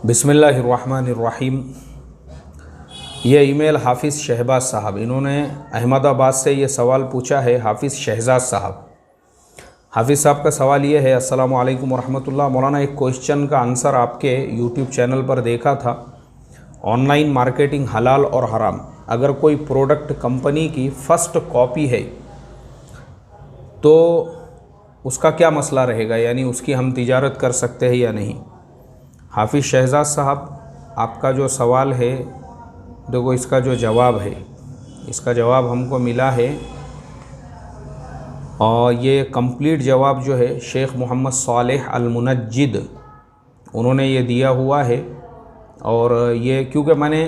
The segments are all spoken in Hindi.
बिस्मिल्लाहिर्रहमानिर्रहीम। ये ईमेल हाफिज़ शहबाज साहब, इन्होंने अहमदाबाद से ये सवाल पूछा है। हाफिज़ शहजाद साहब, हाफिज़ साहब का सवाल ये है, अस्सलामु अलैकुम वरहमतुल्लाह। मौलाना, एक क्वेश्चन का आंसर आपके यूट्यूब चैनल पर देखा था, ऑनलाइन मार्केटिंग हलाल और हराम। अगर कोई प्रोडक्ट कंपनी की फ़र्स्ट कॉपी है तो उसका क्या मसला रहेगा, यानी उसकी हम तिजारत कर सकते हैं या नहीं? हाफिज़ शहजाद साहब, आपका जो सवाल है, देखो इसका जो जवाब है, इसका जवाब हमको मिला है और ये कंप्लीट जवाब जो है शेख मोहम्मद सालेह अल मुनज्जिद उन्होंने ये दिया हुआ है। और ये क्योंकि मैंने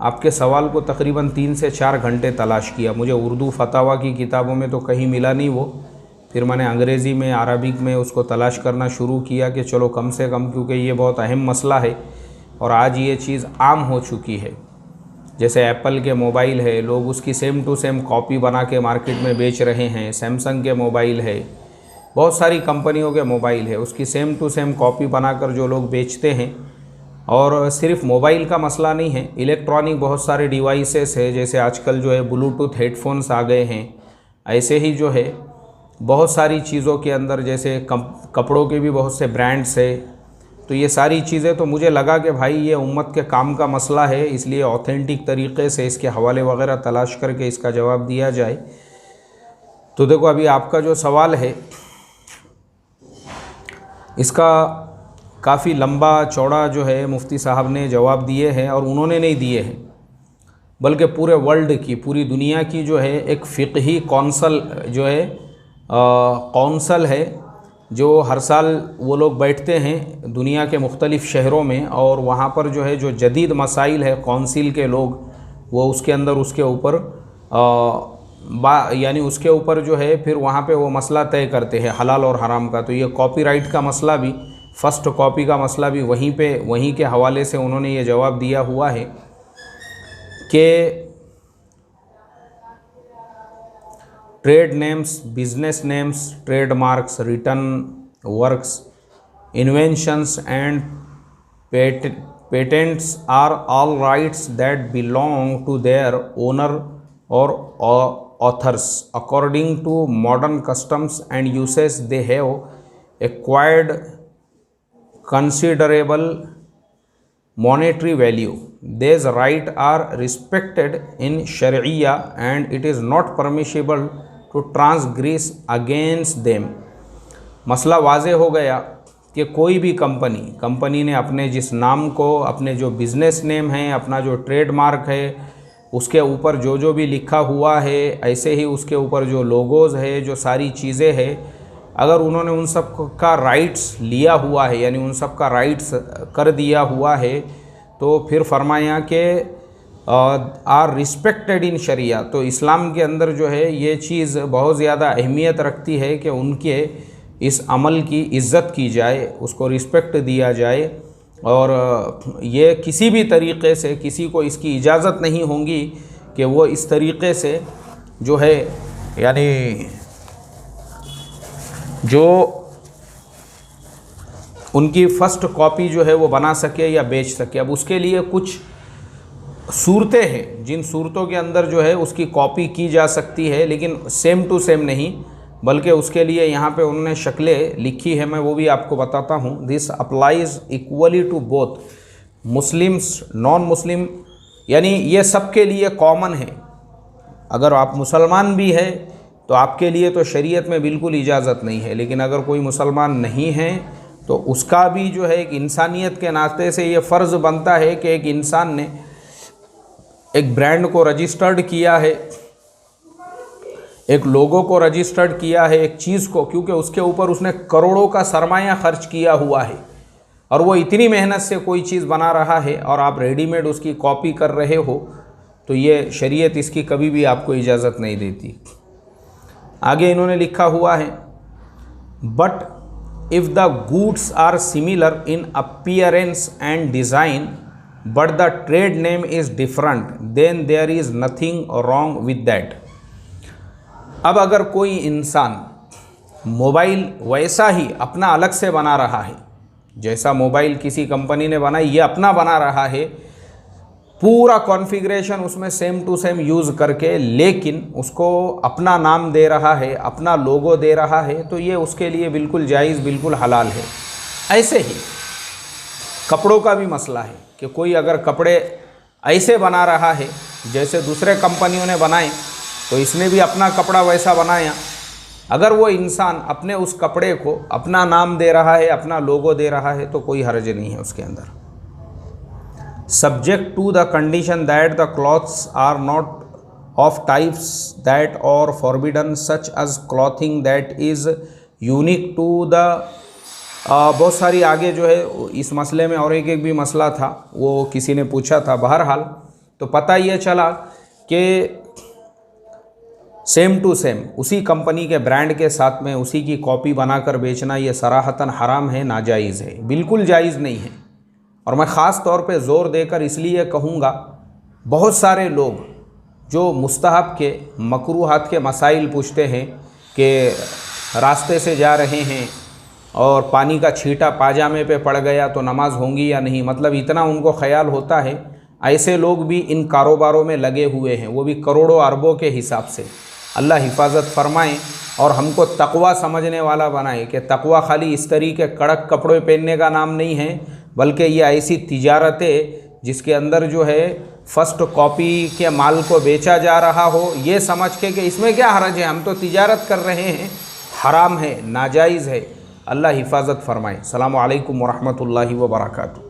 आपके सवाल को तकरीबन 3 से 4 घंटे तलाश किया, मुझे उर्दू फतावा की किताबों में तो कहीं मिला नहीं वो। फिर मैंने अंग्रेज़ी में, अरबिक में उसको तलाश करना शुरू किया कि चलो कम से कम, क्योंकि ये बहुत अहम मसला है और आज ये चीज़ आम हो चुकी है। जैसे एप्पल के मोबाइल है, लोग उसकी सेम टू सेम कॉपी बना के मार्केट में बेच रहे हैं। सैमसंग के मोबाइल है, बहुत सारी कंपनियों के मोबाइल है, उसकी सेम टू सेम कॉपी बनाकर जो लोग बेचते हैं। और सिर्फ मोबाइल का मसला नहीं है, इलेक्ट्रॉनिक बहुत सारे डिवाइसेस है, जैसे आजकल जो है ब्लूटूथ हेडफोन्स आ गए हैं। ऐसे ही जो है बहुत सारी चीज़ों के अंदर, जैसे कपड़ों के भी बहुत से ब्रांड्स है। तो ये सारी चीज़ें, तो मुझे लगा कि भाई ये उम्मत के काम का मसला है, इसलिए ऑथेंटिक तरीक़े से इसके हवाले वगैरह तलाश करके इसका जवाब दिया जाए। तो देखो, अभी आपका जो सवाल है इसका काफ़ी लंबा चौड़ा जो है मुफ्ती साहब ने जवाब दिए हैं, और उन्होंने नहीं दिए हैं बल्कि पूरे वर्ल्ड की, पूरी दुनिया की जो है एक फ़िक़ही कौंसल जो है कौंसल है, जो हर साल वो लोग बैठते हैं दुनिया के मुख्तलिफ़ शहरों में, और वहाँ पर जो है जो जदीद मसाइल है, कौंसिल के लोग वो उसके अंदर उसके ऊपर यानी उसके ऊपर जो है फिर वहाँ पे वो मसला तय करते हैं हलाल और हराम का। तो ये कॉपीराइट का मसला भी, फ़र्स्ट कॉपी का मसला भी वहीं के हवाले से उन्होंने ये जवाब दिया हुआ है कि trade names, business names, trademarks, written works, inventions and patents are all rights that belong to their owner और authors according to modern customs and usages they have acquired considerable monetary value. These rights are respected in Sharia and it is not permissible to transgress against them. मसला वाज़े हो गया कि कोई भी कंपनी ने अपने जिस नाम को, अपने जो बिज़नेस नेम है, अपना जो ट्रेडमार्क है, उसके ऊपर जो भी लिखा हुआ है, ऐसे ही उसके ऊपर जो लोगोज़ है, जो सारी चीज़ें हैं, अगर उन्होंने उन सब का राइट्स लिया हुआ है, यानी उन सब का राइट्स कर दिया हुआ है, तो फिर फरमाया कि आर रिस्पेक्टेड इन शरिया। तो इस्लाम के अंदर जो है ये चीज़ बहुत ज़्यादा अहमियत रखती है कि उनके इस अमल की इज़्ज़त की जाए, उसको रिस्पेक्ट दिया जाए। और ये किसी भी तरीक़े से किसी को इसकी इजाज़त नहीं होगी कि वो इस तरीक़े से जो है, यानी जो उनकी फ़र्स्ट कॉपी जो है वो बना सके या बेच सके। अब उसके लिए कुछ सूरतें हैं, जिन सूरतों के अंदर जो है उसकी कॉपी की जा सकती है, लेकिन सेम टू सेम नहीं, बल्कि उसके लिए यहाँ पे उन्होंने शक्लें लिखी है, मैं वो भी आपको बताता हूँ। This applies equally to both Muslims, non Muslim, यानी ये सबके लिए कॉमन है। अगर आप मुसलमान भी है तो आपके लिए तो शरीयत में बिल्कुल इजाज़त नहीं है, लेकिन अगर कोई मुसलमान नहीं है तो उसका भी जो है एक इंसानियत के नाते से ये फ़र्ज़ बनता है कि एक इंसान ने एक ब्रांड को रजिस्टर्ड किया है, एक लोगो को रजिस्टर्ड किया है, एक चीज़ को, क्योंकि उसके ऊपर उसने करोड़ों का सरमाया खर्च किया हुआ है और वो इतनी मेहनत से कोई चीज़ बना रहा है और आप रेडीमेड उसकी कॉपी कर रहे हो, तो ये शरीयत इसकी कभी भी आपको इजाज़त नहीं देती। आगे इन्होंने लिखा हुआ है, but if the goods are similar in appearance and design but the trade name is different then there is nothing wrong with that. अब अगर कोई इंसान मोबाइल वैसा ही अपना अलग से बना रहा है, जैसा मोबाइल किसी कंपनी ने बनाई, ये अपना बना रहा है, पूरा कॉन्फ़िगरेशन उसमें सेम टू सेम यूज़ करके, लेकिन उसको अपना नाम दे रहा है, अपना लोगो दे रहा है, तो ये उसके लिए बिल्कुल जायज़, बिल्कुल हलाल है। ऐसे ही कपड़ों का भी मसला है कि कोई अगर कपड़े ऐसे बना रहा है जैसे दूसरे कंपनियों ने बनाए, तो इसने भी अपना कपड़ा वैसा बनाया। अगर वो इंसान अपने उस कपड़े को अपना नाम दे रहा है, अपना लोगो दे रहा है, तो कोई हर्ज नहीं है उसके अंदर। Subject to the condition that the clothes are not of types that are forbidden such as clothing that is unique to the, बहुत सारी आगे जो है इस मसले में और एक भी मसला था, वो किसी ने पूछा था। बहरहाल तो पता ये चला कि सेम टू सेम उसी कंपनी के ब्रांड के साथ में उसी की कॉपी बनाकर बेचना ये सराहतन हराम है, नाजायज़ है, बिल्कुल जायज़ नहीं है। और मैं ख़ास तौर पे ज़ोर देकर इसलिए कहूँगा, बहुत सारे लोग जो मुस्तहब के मकरूहात के मसाइल पूछते हैं कि रास्ते से जा रहे हैं और पानी का छींटा पाजामे पे पड़ गया तो नमाज होंगी या नहीं, मतलब इतना उनको ख्याल होता है। ऐसे लोग भी इन कारोबारों में लगे हुए हैं, वो भी करोड़ों अरबों के हिसाब से। अल्लाह हिफाजत फरमाए और हमको तकवा समझने वाला बनाए कि तकवा खाली इस तरीके कड़क कपड़े पहनने का नाम नहीं है, बल्कि ये ऐसी तिजारत है जिसके अंदर जो है फर्स्ट कॉपी के माल को बेचा जा रहा हो, ये समझ के कि इसमें क्या हरज है, हम तो तिजारत कर रहे हैं, हराम है, नाजायज़ है। अल्लाह हिफाजत फरमाए। अस्सलामु अलैकुम वरहमतुल्लाहि वबरकातुहू।